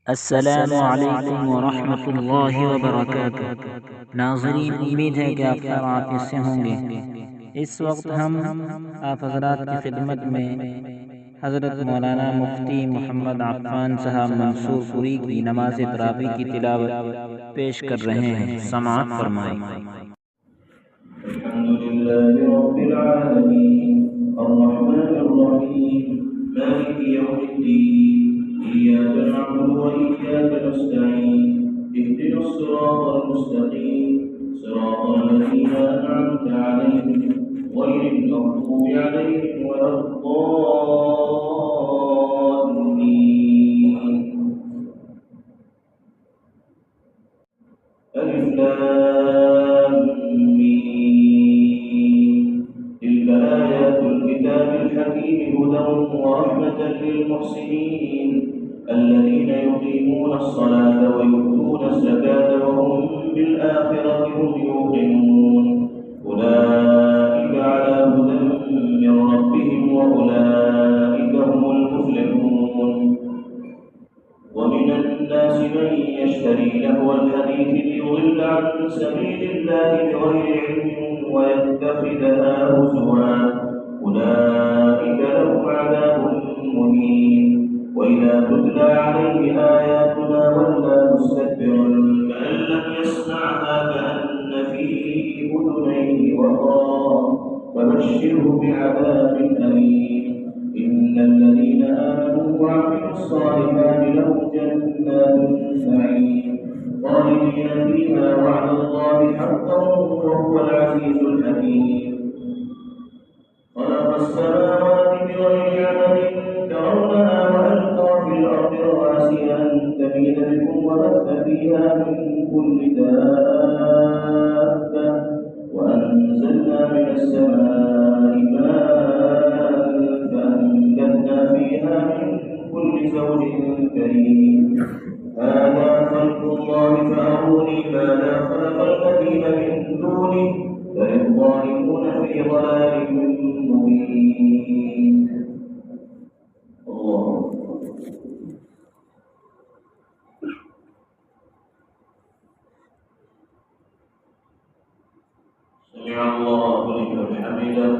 अस्सलामु अलैकुम वरहमतुल्लाहि वबरकातुह। नाज़रीन, उम्मीद है कि आप खैर आफियत से होंगे। इस वक्त हम आप हज़रात की खिदमत में हज़रत मौलाना मुफ्ती मोहम्मद अफ़्फ़ान साहब मंसूरपुरी की नमाज तरावी की तिलावत पेश कर रहे हैं। समाअत फरमाएं। अल्हम्दुलिल्लाहि रब्बिल आलमीन अर्रहमानिर रहीम मालिकि यौमिद्दीन इय्याका नअबुदु व इय्याका नस्तईन इहदिनस सिरातल मुस्तक़ीम सिरातल लज़ीना अन'अमता अलैहिम गैरिल मग़्दूबि अलैहिम वलद्दाल्लीन। अलिफ लाम मीम तिल्क आयातुल किताबिल हकीम हुदन व रहमतन लिल मुहसिनीन الذين يقيمون الصلاة ويؤتون الزكاة وهم بالآخرة هم يوقنون أولئك على هدى من ربهم وأولئك هم المفلحون. ومن الناس من يشتري لهو الحديث ليضل عن سبيل الله بغير علم ويتخذها هزوا أولئك لهم عذاب مهين. وإذا تتلى عليه آياتنا ولى مستكبرا كأن لم يسمعها كأن في أذنيه وقرا فبشره بعذاب أليم. إن الذين آمنوا وعملوا الصالحات لهم جنات النعيم خالدين فيها وعد الله حقا وهو العزيز الحكيم. خلق السماوات بغير عمد ترونها وألقى في الأرض رواسي أن تميد بكم وبث فيها من كل دابة وأنزلنا من السماء ماء فأنبتنا فيها من كل زوج كريم. هذا خلق الله فأروني ماذا خلق الذين من دونه بل الظالمون في ضلال مبين. الله سمع الله لمن حمده.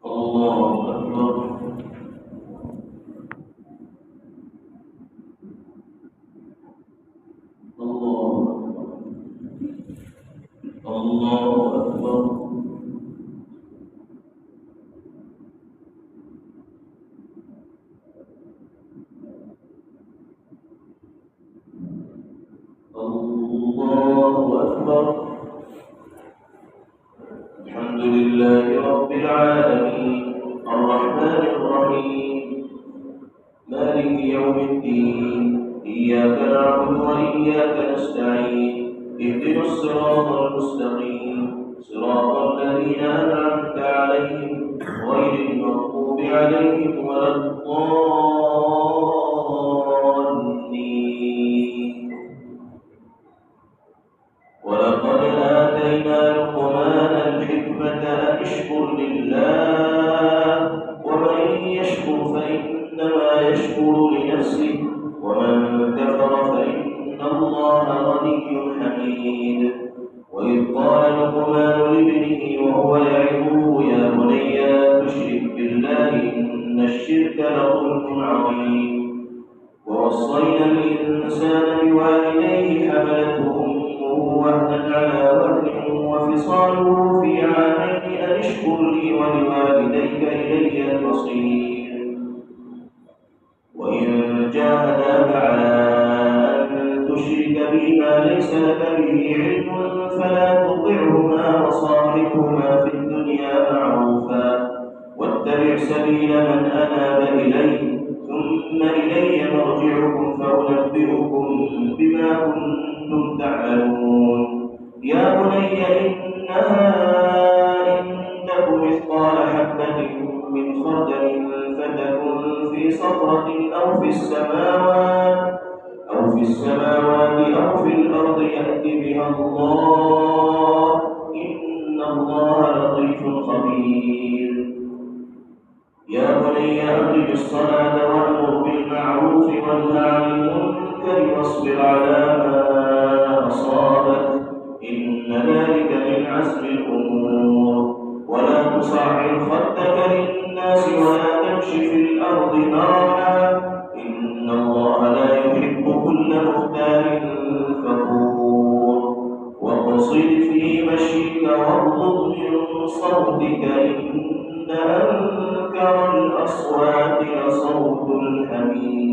الله أكبر. الله أكبر. الله أكبر. الحمد لله رب العالمين الرحمن الرحيم مالك يوم الدين إياك نعبد وإياك نستعين اهدنا الصراط المستقيم صراط الذين أنعمت عليهم غير المغضوب عليهم ولا الضالين. ولقد آتينا لقمان الحكمة أن اشكر لله ومن يشكر فإنما يشكر لنفسه ومن كفر فإن الله غني حميد. وإذ قال لقمان لابنه وهو يعظه يا بني لا تشرك بالله إن الشرك لظلم عظيم. ووصينا الإنسان بوالديه حملته أمه وهنا على وهن وفصاله في عامين أن اشكر لي ولوالديك إلي المصير. وإن جاهداك على أن تشرك بي ما ليس لك به علم فلا تطعهما وصاحبهما في الدنيا معروفا واتبع سبيل من أناب إلي ثم إلي مرجعكم فأنبئكم بما كنتم تعملون. يا بني إنها إن تك مثقال حبة من خردل فتكن في صخرة أو في السماوات أو في الأرض يأت بها الله إن الله لطيف خبير. يا بني أقم الصلاة وأمر بالمعروف وانه عن المنكر واصبر على ما أصابك إن ذلك من عزم الأمور ولا تصعر خدك للناس ولا تمش في الأرض مرحا إن الله لا يحب كل مختال فخور واقصد في مشيك واغضض من صوتك إن أنكر الأصوات لصوت الحمير